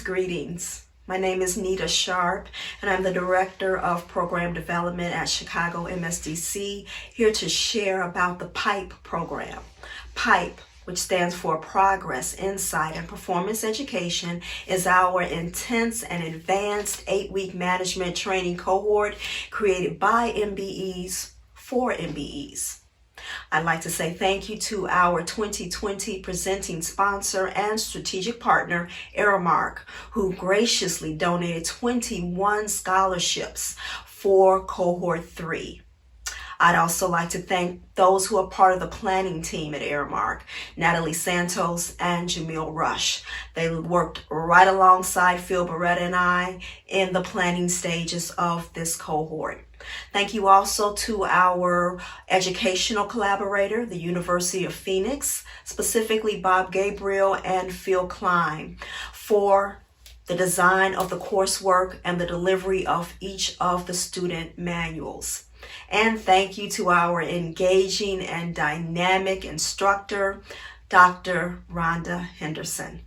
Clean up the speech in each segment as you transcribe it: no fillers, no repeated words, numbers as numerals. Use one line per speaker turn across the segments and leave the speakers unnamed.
Greetings. My name is Nita Sharp, and I'm the Director of Program Development at ChicagoMSDC, here to share about the PIPE program. PIPE, which stands for Progress, Insight, and Performance Education, is our intense and advanced 8-week management training cohort created by MBEs for MBEs. I'd like to say thank you to our 2020 presenting sponsor and strategic partner, Aramark, who graciously donated 21 scholarships for Cohort 3. I'd also like to thank those who are part of the planning team at Aramark, Natalie Santos and Jamil Rush. They worked right alongside Phil Beretta and I in the planning stages of this cohort. Thank you also to our educational collaborator, the University of Phoenix, specifically Bob Gabriel and Phil Klein, for the design of the coursework and the delivery of each of the student manuals. And thank you to our engaging and dynamic instructor, Dr. Rhonda Henderson.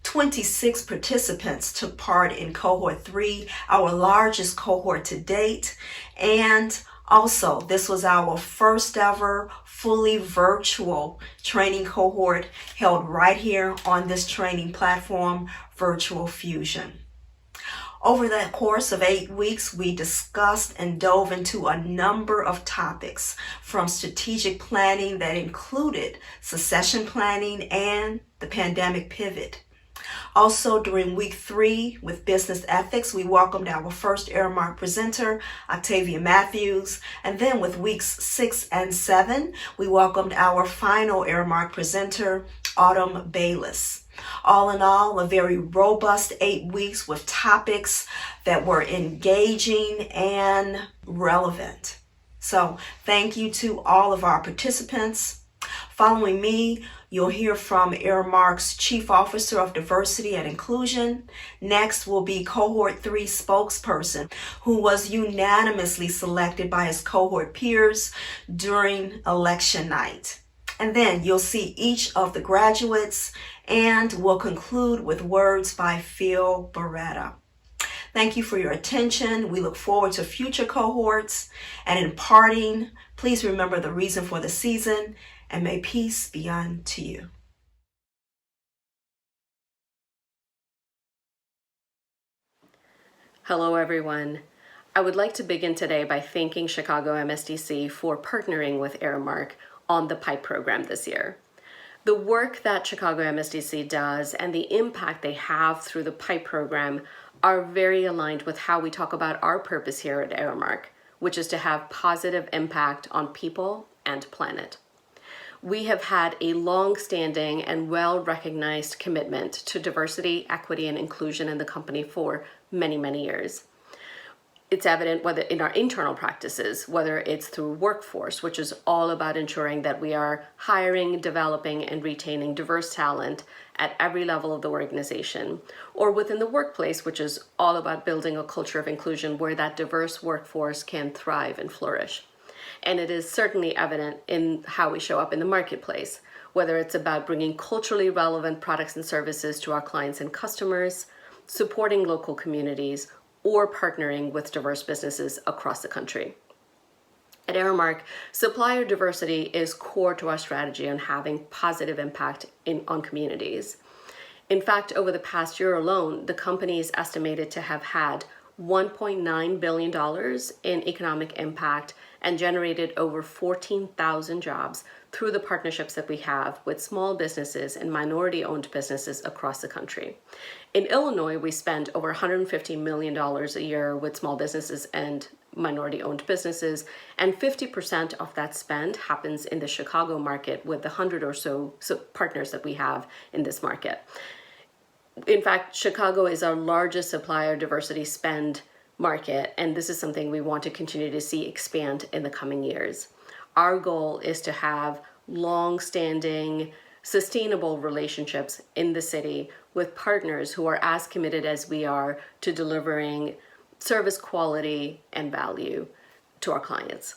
26 participants took part in Cohort 3, our largest cohort to date. And also, this was our first ever fully virtual training cohort held right here on this training platform, Virtual Fusion. Over the course of 8 weeks, we discussed and dove into a number of topics, from strategic planning that included succession planning and the pandemic pivot. Also, during week 3 with business ethics, we welcomed our first Aramark presenter, Octavia Matthews. And then with weeks 6 and 7, we welcomed our final Aramark presenter, Autumn Bayless. All in all, a very robust 8 weeks with topics that were engaging and relevant. So thank you to all of our participants. Following me, you'll hear from Aramark's Chief Officer of Diversity and Inclusion. Next will be Cohort 3 spokesperson, who was unanimously selected by his cohort peers during election night. And then you'll see each of the graduates, and we'll conclude with words by Phil Beretta. Thank you for your attention. We look forward to future cohorts. And in parting, please remember the reason for the season, and may peace be unto you.
Hello, everyone. I would like to begin today by thanking ChicagoMSDC for partnering with Aramark on the PIPE program this year. The work that ChicagoMSDC does and the impact they have through the PIPE program are very aligned with how we talk about our purpose here at Aramark, which is to have positive impact on people and planet. We have had a long-standing and well-recognized commitment to diversity, equity, and inclusion in the company for many, many years. It's evident whether in our internal practices, whether it's through workforce, which is all about ensuring that we are hiring, developing, and retaining diverse talent at every level of the organization, or within the workplace, which is all about building a culture of inclusion where that diverse workforce can thrive and flourish. And it is certainly evident in how we show up in the marketplace, whether it's about bringing culturally relevant products and services to our clients and customers, supporting local communities, or partnering with diverse businesses across the country. At Aramark, supplier diversity is core to our strategy on having positive impact on communities. In fact, over the past year alone, the company is estimated to have had $1.9 billion in economic impact and generated over 14,000 jobs through the partnerships that we have with small businesses and minority-owned businesses across the country. In Illinois, we spend over $150 million a year with small businesses and minority-owned businesses, and 50% of that spend happens in the Chicago market with the 100 or so partners that we have in this market. In fact, Chicago is our largest supplier diversity spend market, and this is something we want to continue to see expand in the coming years. Our goal is to have long-standing, sustainable relationships in the city with partners who are as committed as we are to delivering service quality and value to our clients.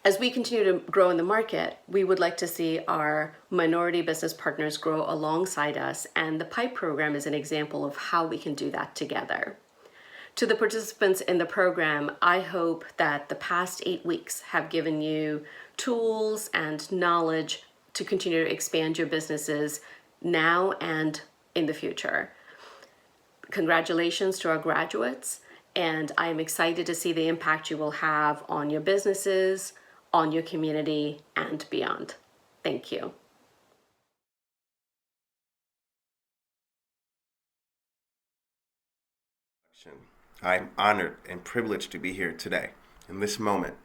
As we continue to grow in the market, we would like to see our minority business partners grow alongside us, and the PIPE program is an example of how we can do that together. To the participants in the program, I hope that the past 8 weeks have given you tools and knowledge to continue to expand your businesses now and in the future. Congratulations to our graduates, and I am excited to see the impact you will have on your businesses, on your community, and beyond. Thank you.
I'm honored and privileged to be here today. In this moment,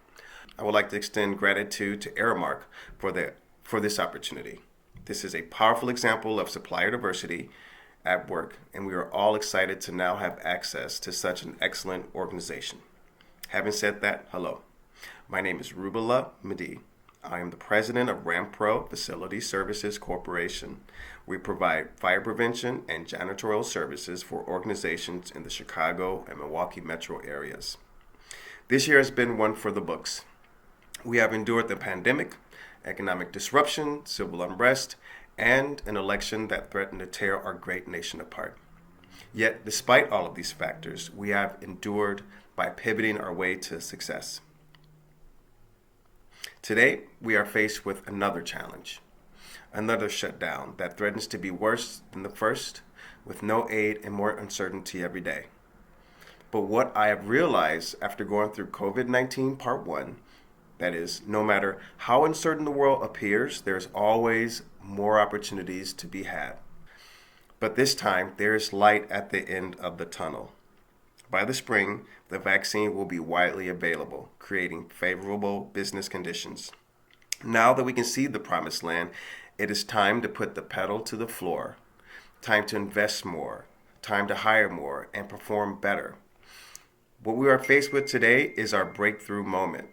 I would like to extend gratitude to Aramark for this opportunity. This is a powerful example of supplier diversity at work, and we are all excited to now have access to such an excellent organization. Having said that, hello. My name is Rubala Madi. I am the president of RAMPRO Facility Services Corporation. We provide fire prevention and janitorial services for organizations in the Chicago and Milwaukee metro areas. This year has been one for the books. We have endured the pandemic, economic disruption, civil unrest, and an election that threatened to tear our great nation apart. Yet, despite all of these factors, we have endured by pivoting our way to success. Today, we are faced with another challenge, another shutdown that threatens to be worse than the first, with no aid and more uncertainty every day. But what I have realized after going through COVID-19 Part 1, that is, no matter how uncertain the world appears, there's always more opportunities to be had. But this time, there is light at the end of the tunnel. By the spring, the vaccine will be widely available, creating favorable business conditions. Now that we can see the promised land, it is time to put the pedal to the floor, time to invest more, time to hire more, and perform better. What we are faced with today is our breakthrough moment.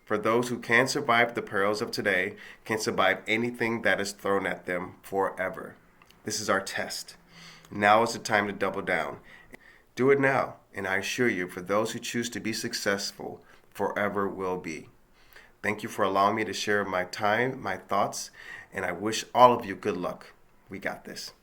For those who can survive the perils of today, can survive anything that is thrown at them forever. This is our test. Now is the time to double down. Do it now, and I assure you, for those who choose to be successful, forever will be. Thank you for allowing me to share my time, my thoughts, and I wish all of you good luck. We got this.